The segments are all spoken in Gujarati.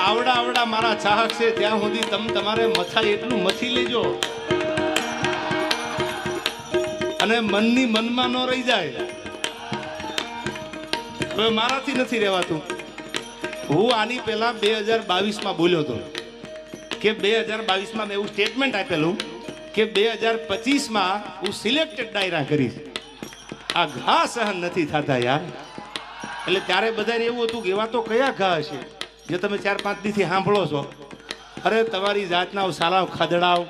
આવડા આવડા મારા ચાહક છે ત્યાં સુધી તમારે મથાય એટલું મથી લેજો અને મનની મનમાં ન રહી જાય. હવે મારાથી નથી રહેવાતું. હું આની પહેલા 2022માં બોલ્યો હતો કે 2022માં મેં એવું સ્ટેટમેન્ટ આપેલું કે 2025માં હું સિલેક્ટેડ ડાયરા કરીશ. આ ઘા સહન નથી થતા યાર. એટલે ત્યારે બધાને એવું હતું કે એવા તો કયા ઘા હશે જે તમે 4-5 દીથી સાંભળો છો. અરે તમારી જાતના સાલાવ ખદડાવ,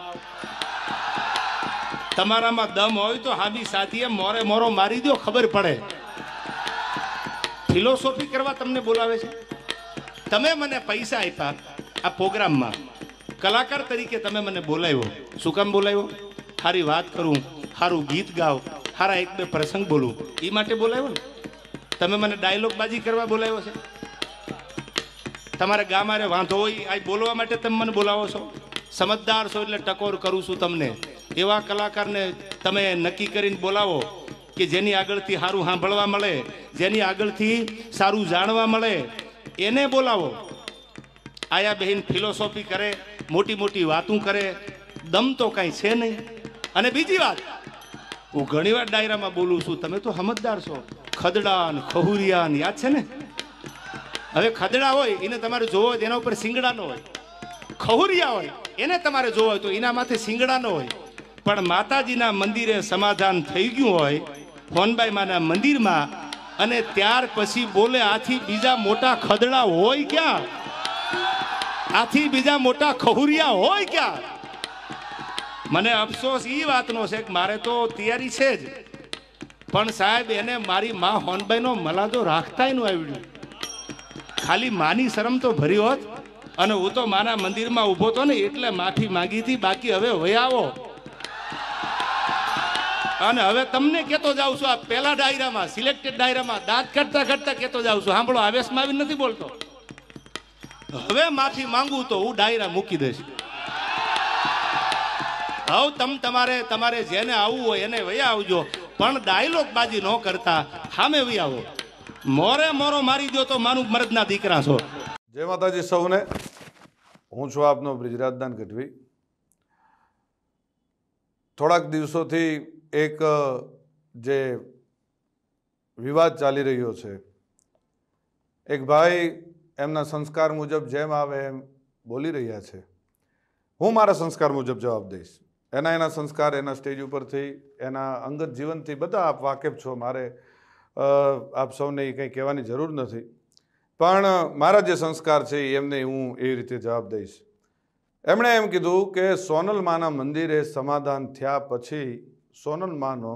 તમારામાં દમ હોય તો હાબી સાથીએ મોરે મોરો મારી દો, ખબર પડે. ફિલોસોફી કરવા તમને બોલાવે છે. તમે મને પૈસા આપ્યા આ પ્રોગ્રામમાં, કલાકાર તરીકે તમે મને બોલાવ્યો. શું કામ બોલાવ્યો? સારી વાત કરું, સારું ગીત ગાવ, સારા 1-2 પ્રસંગ બોલું, એ માટે બોલાવ્યો ને. તમે મને ડાયલોગ બાજી કરવા બોલાવ્યો છે. તમારે ગામારે વાંધો હોય આ બોલવા માટે તમે મને બોલાવો છો. સમજદાર છો એટલે ટકોર કરું છું તમને. એવા કલાકારને તમે નક્કી કરીને બોલાવો કે જેની આગળથી સારું સાંભળવા મળે, જેની આગળથી સારું જાણવા મળે, એને બોલાવો. આયા બહેન ફિલોસોફી કરે, મોટી મોટી વાતું કરે, દમ તો કાંઈ છે નહીં. અને બીજી વાત, હું ઘણીવાર ડાયરામાં બોલું છું, તમે તો સમજદાર છો. ખદડા ને ખહુરિયા ને યાદ છે ને. હવે ખદડા હોય એને તમારે જોવો હોય એના ઉપર સિંગડા ન હોય, ખહુરિયા હોય એને તમારે જોવો હોય તો એના માથે સિંગડા ન હોય. પણ માતાજીના મંદિરે સમાધાન થઈ ગયું હોય હોનબાઈ માના મંદિરમાં, અને ત્યાર પછી બોલે આથી બીજા મોટા ખદડા હોય ક્યાં? આથી બીજા મોટા ખહુરિયા હોય ક્યાં? મને અફસોસ એ વાતનો છે કે મારે તો તૈયારી છે જ, પણ સાહેબ એને મારી માં હોનબાઈનો મલાદો રાખતાય ન આવડ્યું. ખાલી માની શરમ તો ભરી હોત, અને હું તો માના મંદિરમાં ઊભો હતો ને એટલે માફી માંગી હતી. બાકી હવે વયાવો. અને હવે તમને કેતો જાઉં છું, આ પેલા ડાયરામાં, સિલેક્ટેડ ડાયરામાં દાંત કાઢતા કાઢતા કેતો જાઉં છું. સાંભળો, આવેશમાં આવી નથી બોલતો. હવે માફી માંગુ તો હું ડાયરા મૂકી દઈશ. હવે તમારે જેને આવવું હોય એને વયા આવજો, પણ ડાયલોગ બાજી ન કરતા સામે વહી આવો. મોરે મોરો મારી દો તો માનું મરદના દીકરા છો. જય માતાજી સૌને. હું છું આપનો બ્રિજરાજદાન ગઢવી. થોડાક દિવસોથી એક જે વિવાદ ચાલી રહ્યો છે, એક ભાઈ એમના સંસ્કાર મુજબ જેમ આવે એમ બોલી રહ્યા છે. હું મારા સંસ્કાર મુજબ જવાબ દઈશ. એના સંસ્કાર એના સ્ટેજ ઉપરથી, એના અંગત જીવનથી બધા આપ વાકેફ છો. મારે આપ સૌને કંઈ કહેવાની જરૂર નથી, પણ મારા જે સંસ્કાર છે એમને હું એવી રીતે જવાબ દઈશ. એમણે એમ કીધું કે સોનલ માના મંદિરે સમાધાન થયા પછી સોનલ માનો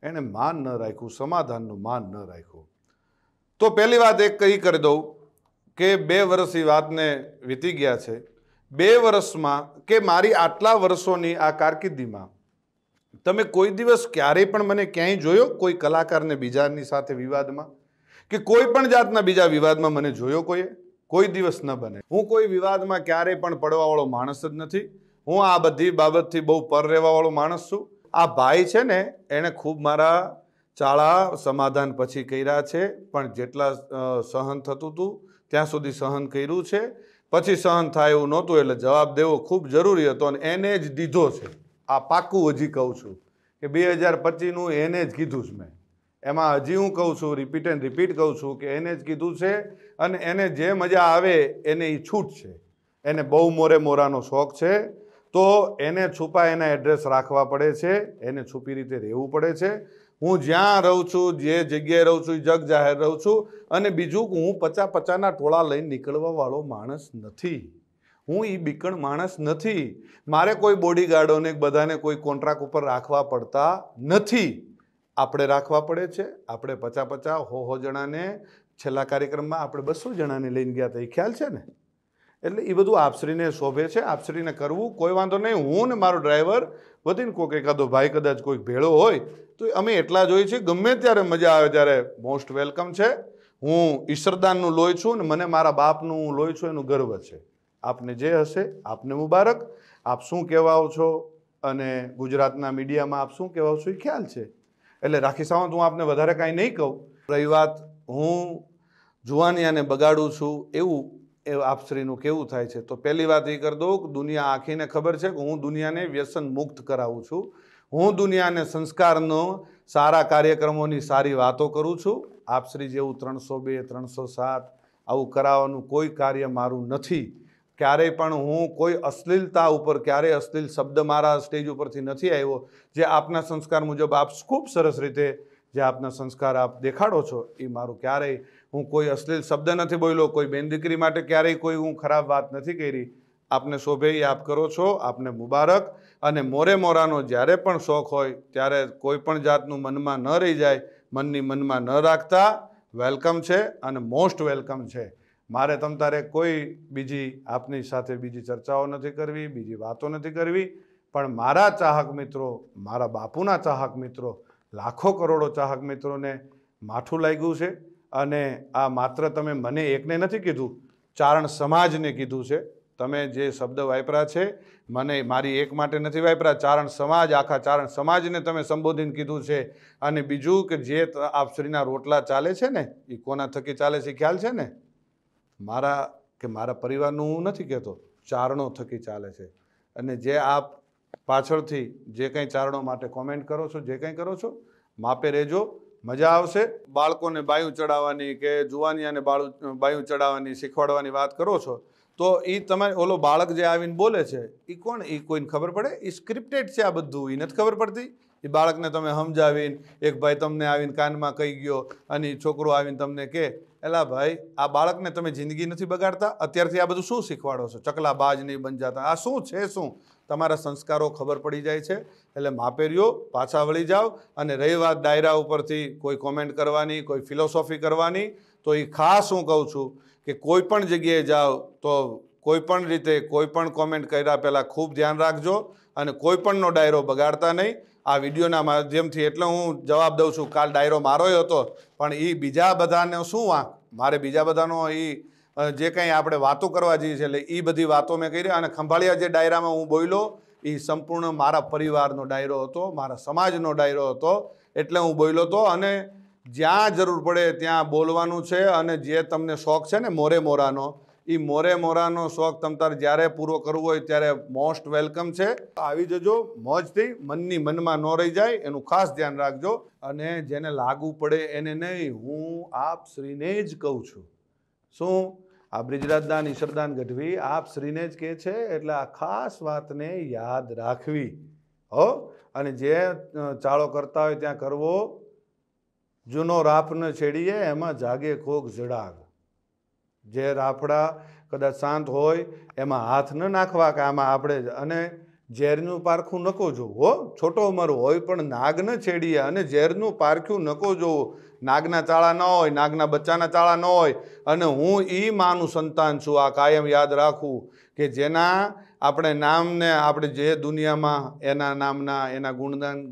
એણે માન ન રાખ્યું, સમાધાનનું માન ન રાખ્યું. તો પહેલી વાત એક કહી કરી દઉં કે 2 વર્ષ એ વાતને વીતી ગયા છે. 2 વર્ષમાં કે મારી આટલા વર્ષોની આ કારકિર્દીમાં તમે કોઈ દિવસ ક્યારેય પણ મને ક્યાંય જોયો કોઈ કલાકારને બીજાની સાથે વિવાદમાં, કે કોઈ પણ જાતના બીજા વિવાદમાં મને જોયો કોઈ દિવસ ન બને. હું કોઈ વિવાદમાં ક્યારેય પણ પડવાવાળો માણસ જ નથી. હું આ બધી બાબતથી બહુ પર રહેવાવાળો માણસ છું. આ ભાઈ છે ને એણે ખૂબ મારા ચાળા સમાધાન પછી કર્યા છે, પણ જેટલા સહન થતું હતું ત્યાં સુધી સહન કર્યું છે. પછી સહન થાય એવું નહોતું, એટલે જવાબ દેવો ખૂબ જરૂરી હતો અને એને જ દીધો છે. આ પાક્કું હજી કહું છું કે 2025નું એને જ કીધું છે મેં. એમાં હજી હું કહું છું, રિપીટ એન્ડ રિપીટ કહું છું કે એને જ કીધું છે. અને એને જે મજા આવે એને એ છૂટ છે. એને બહુ મોરે મોરાનો શોખ છે, તો એને છુપા એના એડ્રેસ રાખવા પડે છે, એને છુપી રીતે રહેવું પડે છે. હું જ્યાં રહું છું, જે જગ્યાએ રહું છું, જગ જાહેર રહું છું. અને બીજું હું 50-50ના ટોળા લઈને નીકળવા વાળો માણસ નથી. હું એ બીકણ માણસ નથી. મારે કોઈ બોડીગાર્ડોને બધાને કોઈ કોન્ટ્રાક્ટ ઉપર રાખવા પડતા નથી. આપણે રાખવા પડે છે. આપણે 50-50 100 જણાને છેલ્લા કાર્યક્રમમાં આપણે 200 જણાને લઈને ગયા હતા, એ ખ્યાલ છે ને. એટલે એ બધું આપશ્રીને શોભે છે, આપશ્રીને કરવું કોઈ વાંધો નહીં. હું ને મારો ડ્રાઈવર વધીને કોઈક એકાદો ભાઈ કદાચ કોઈક ભેળો હોય તો અમે એટલા જ હોઈએ છીએ. ગમે ત્યારે મજા આવે ત્યારે મોસ્ટ વેલકમ છે. હું ઈશ્વરદાનનું લોહી છું ને મને મારા બાપનું લોહી છું એનું ગર્વ છે. આપને જે હશે આપને મુબારક. આપ શું કહેવાઓ છો અને ગુજરાતના મીડિયામાં આપ શું કહેવાઓ છો એ ખ્યાલ છે. એટલે રાખી સાવંત, હું આપને વધારે કાંઈ નહીં કહું. રહી વાત હું જુવાનિયાને બગાડું છું એવું એ આપશ્રીનું કેવું થાય છે. તો પહેલી વાત એ કરી દઉં કે દુનિયા આખીને ખબર છે કે હું દુનિયાને વ્યસન મુક્ત કરાવું છું. હું દુનિયાને સંસ્કારનો સારા કાર્યક્રમોની સારી વાતો કરું છું. આપશ્રી જેવું 302, 307 આવું કરાવવાનું કોઈ કાર્ય મારું નથી. ક્યારેય પણ હું કોઈ અશ્લીલતા ઉપર ક્યારેય અશ્લીલ શબ્દ મારા સ્ટેજ ઉપરથી નથી આવ્યો. જે આપના સંસ્કાર મુજબ આપ ખૂબ સરસ રીતે જે આપના સંસ્કાર આપ દેખાડો છો એ મારું ક્યારેય હું કોઈ અશ્લીલ શબ્દ નથી બોલ્યો. કોઈ બેન દીકરી માટે ક્યારેય કોઈ હું ખરાબ વાત નથી કરી. આપને શોભે એ આપ કરો છો, આપને મુબારક. અને મોરે મોરાનો જ્યારે પણ શોખ હોય ત્યારે કોઈ પણ જાતનું મનમાં ન રહી જાય, મનની મનમાં ન રાખતા. વેલકમ છે અને મોસ્ટ વેલકમ છે. મારે તમ તારે કોઈ બીજી આપની સાથે બીજી ચર્ચાઓ નથી કરવી, બીજી વાતો નથી કરવી. પણ મારા ચાહક મિત્રો, મારા બાપુના ચાહક મિત્રો, લાખો કરોડો ચાહક મિત્રોને માઠું લાગ્યું છે. અને આ માત્ર તમે મને એકને નથી કીધું, ચારણ સમાજને કીધું છે. તમે જે શબ્દ વાપરા છે મને મારી એક માટે નથી વાપરા, ચારણ સમાજ, આખા ચારણ સમાજને તમે સંબોધીને કીધું છે. અને બીજું કે જે આપશ્રીના રોટલા ચાલે છે ને એ કોના થકી ચાલે છે ખ્યાલ છે ને? મારા કે મારા પરિવારનું હું નથી કહેતો, ચારણો થકી ચાલે છે. અને જે આપ પાછળથી જે કંઈ ચારણો માટે કોમેન્ટ કરો છો, જે કંઈ કરો છો, માપે રહેજો, મજા આવશે. બાળકોને બાયું ચડાવવાની કે જુવાનિયાને બાયું ચડાવવાની શીખવાડવાની વાત કરો છો તો એ તમારે ઓલો બાળક જે આવીને બોલે છે એ કોણ? એ કોઈને ખબર પડે? એ સ્ક્રિપ્ટેડ છે આ બધું, એ નથી ખબર પડતી. એ બાળકને તમે સમજાવીને એક ભાઈ તમને આવીને કાનમાં કહી ગયો અને છોકરો આવીને તમને કહે, એલા ભાઈ આ બાળકને તમે જિંદગી નથી બગાડતા? અત્યારથી આ બધું શું શીખવાડો છો? ચકલા બાજ નહીં બન જાતા. આ શું છે? શું તમારા સંસ્કારો ખબર પડી જાય છે. એટલે માપે રહ્યો, પાછા વળી જાઓ. અને રહી વાત ડાયરા ઉપરથી કોઈ કોમેન્ટ કરવાની, કોઈ ફિલોસોફી કરવાની, તો એ ખાસ હું કહું છું કે કોઈ પણ જગ્યાએ જાઓ તો કોઈ પણ રીતે કોઈ પણ કોમેન્ટ કર્યા પહેલાં ખૂબ ધ્યાન રાખજો અને કોઈ પણનો ડાયરો બગાડતા નહીં. આ વિડીયોના માધ્યમથી એટલે હું જવાબ દઉં છું. કાલ ડાયરો મારોય હતો પણ એ બીજા બધાને શું વાંક? મારે બીજા બધાનો એ જે કંઈ આપણે વાતો કરવા જઈએ છીએ એટલે એ બધી વાતો મેં કરી. અને ખંભાળિયા જે ડાયરામાં હું બોલ્યો એ સંપૂર્ણ મારા પરિવારનો ડાયરો હતો, મારા સમાજનો ડાયરો હતો. એટલે હું બોલ્યો હતો. અને જ્યાં જરૂર પડે ત્યાં બોલવાનું છે. અને જે તમને શોખ છે ને મોરે મોરાનો, એ મોરે મોરાનો શોખ તમ તારે જ્યારે પૂરો કરવો હોય ત્યારે મોસ્ટ વેલકમ છે. આવી જજો મોજથી, મનની મનમાં ન રહી જાય એનું ખાસ ધ્યાન રાખજો. અને જેને લાગુ પડે એને નહીં, હું આપ શ્રીને જ કહું છું. શું? આ બ્રિજરાજદાન ઈશ્વરદાન ગઢવી આપ શ્રીને જ કહે છે. એટલે આ ખાસ વાતને યાદ રાખવી હો. અને જે ચાળો કરતા હોય ત્યાં કરવો. જૂનો રાફ ન છેડીએ એમાં જાગે કોક જડાગ. જે રાફડા કદાચ શાંત હોય એમાં હાથ ન નાખવા કે આમાં આપણે. અને ઝેરનું પારખું નકો જોવું હો. છોટો ઉંમર હોય પણ નાગ ન છેડીએ. અને ઝેરનું પારખ્યું નકો જોવું. નાગના ચાળા ન હોય, નાગના બચ્ચાના ચાળા ન હોય. અને હું એ માનું સંતાન છું. આ કાયમ યાદ રાખવું કે જેના આપણે નામને આપણે જે દુનિયામાં એના નામના એના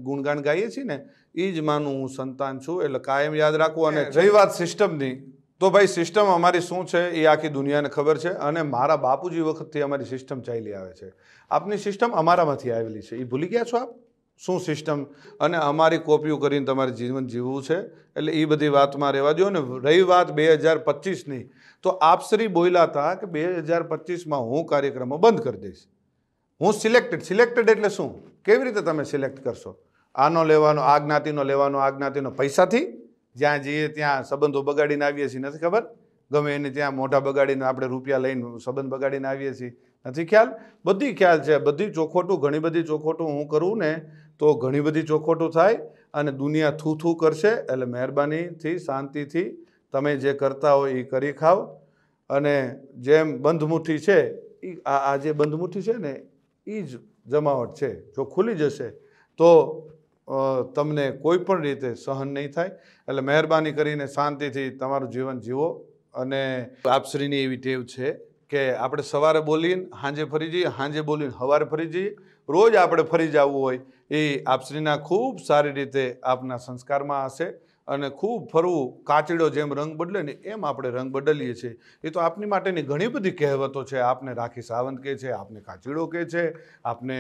ગુણગાન ગાઈએ છીએ ને એ જ માનું હું સંતાન છું. એટલે કાયમ યાદ રાખવું. અને રહી વાત સિસ્ટમની, તો ભાઈ સિસ્ટમ અમારી શું છે એ આખી દુનિયાને ખબર છે. અને મારા બાપુજી વખતથી અમારી સિસ્ટમ ચાલી આવે છે. આપની સિસ્ટમ અમારામાંથી આવેલી છે. એ ભૂલી ગયા છો આપ શું સિસ્ટમ? અને અમારી કોપીઓ કરીને તમારે જીવન જીવવું છે. એટલે એ બધી વાતમાં રહેવા દો. અને રહી વાત 2025ની, તો આપશ્રી બોલ્યા હતા કે 2025માં હું કાર્યક્રમો બંધ કરી દઈશ. હું સિલેક્ટેડ એટલે શું? કેવી રીતે તમે સિલેક્ટ કરશો? આનો લેવાનો, આ જ્ઞાતિનો લેવાનો, આ જ્ઞાતિનો પૈસાથી? જ્યાં જઈએ ત્યાં સંબંધો બગાડીને આવીએ છીએ, નથી ખબર? ગમે એને ત્યાં મોઢા બગાડીને આપણે રૂપિયા લઈને સંબંધ બગાડીને આવીએ છીએ, નથી ખ્યાલ? બધી ખ્યાલ છે. બધી ચોખોટું, ઘણી બધી ચોખોટું હું કરું ને તો ઘણી બધી ચોખોટું થાય અને દુનિયા થૂ કરશે. એટલે મહેરબાનીથી શાંતિથી તમે જે કરતા હોય એ કરી ખાવ. અને જેમ બંધમુઠ્ઠી છે એ આ જે બંધમુઠ્ઠી છે ને એ જ જમાવટ છે. જો ખુલી જશે તો તમને કોઈ પણ રીતે સહન નહીં થાય. એટલે મહેરબાની કરીને શાંતિથી તમારું જીવન જીવો. અને આપશ્રીની એવી ટેવ છે કે આપણે સવારે બોલીને સાંજે ફરી જઈએ, સાંજે બોલીને સવારે ફરી જઈએ. રોજ આપણે ફરી જવું હોય એ આપશ્રીના ખૂબ સારી રીતે આપના સંસ્કારમાં હશે. અને ખૂબ ફરવું, કાચીડો જેમ રંગ બદલે ને એમ આપણે રંગ બદલીએ છીએ. એ તો આપની માટેની ઘણી બધી કહેવતો છે. આપને રાખી સાવંત કહે છે, આપને કાચીડો કહે છે, આપને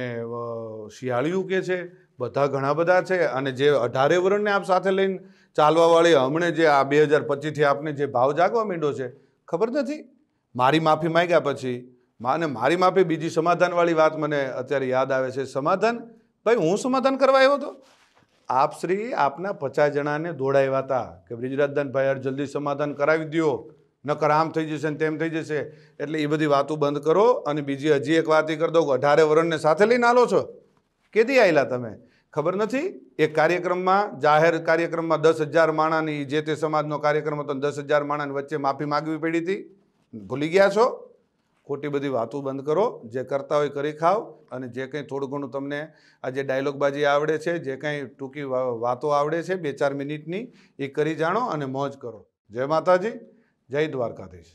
શિયાળિયું કહે છે, બધા ઘણા બધા છે. અને જે 18 વર્ષને આપ સાથે લઈને ચાલવાવાળી હમણે જે આ 2025થી આપને જે ભાવ જાગવા માંડ્યો છે ખબર નથી? મારી માફી માંગ્યા પછી માને મારી માફી બીજી સમાધાનવાળી વાત મને અત્યારે યાદ આવે છે. સમાધાન ભાઈ હું સમાધાન કરવા આવ્યો હતો? આપ શ્રી આપના 50 જણાને દોડાવ્યા હતા કે બ્રિજરાજદાનભાઈ યાર જલ્દી સમાધાન કરાવી દો, નકર આમ થઈ જશે ને તેમ થઈ જશે. એટલે એ બધી વાતો બંધ કરો. અને બીજી હજી એક વાત એ કરી દઉં કે 18 વરણને સાથે લઈને આલો છો. કેદી આવેલા તમે? ખબર નથી? એક કાર્યક્રમમાં, જાહેર કાર્યક્રમમાં 10,000 માણાની, જે તે સમાજનો કાર્યક્રમ હતો, 10,000 માણાની વચ્ચે માફી માગવી પડી હતી. ભૂલી ગયા છો? ખોટી બધી વાતો બંધ કરો. જે કરતા હોય કરી ખાઓ. અને જે કંઈ થોડું ઘણું તમને આ જે ડાયલોગબાજી આવડે છે, જે કંઈ ટૂંકી વાતો આવડે છે 2-4 મિનિટની, એ કરી જાણો અને મોજ કરો. જય માતાજી, જય દ્વારકાધીશ.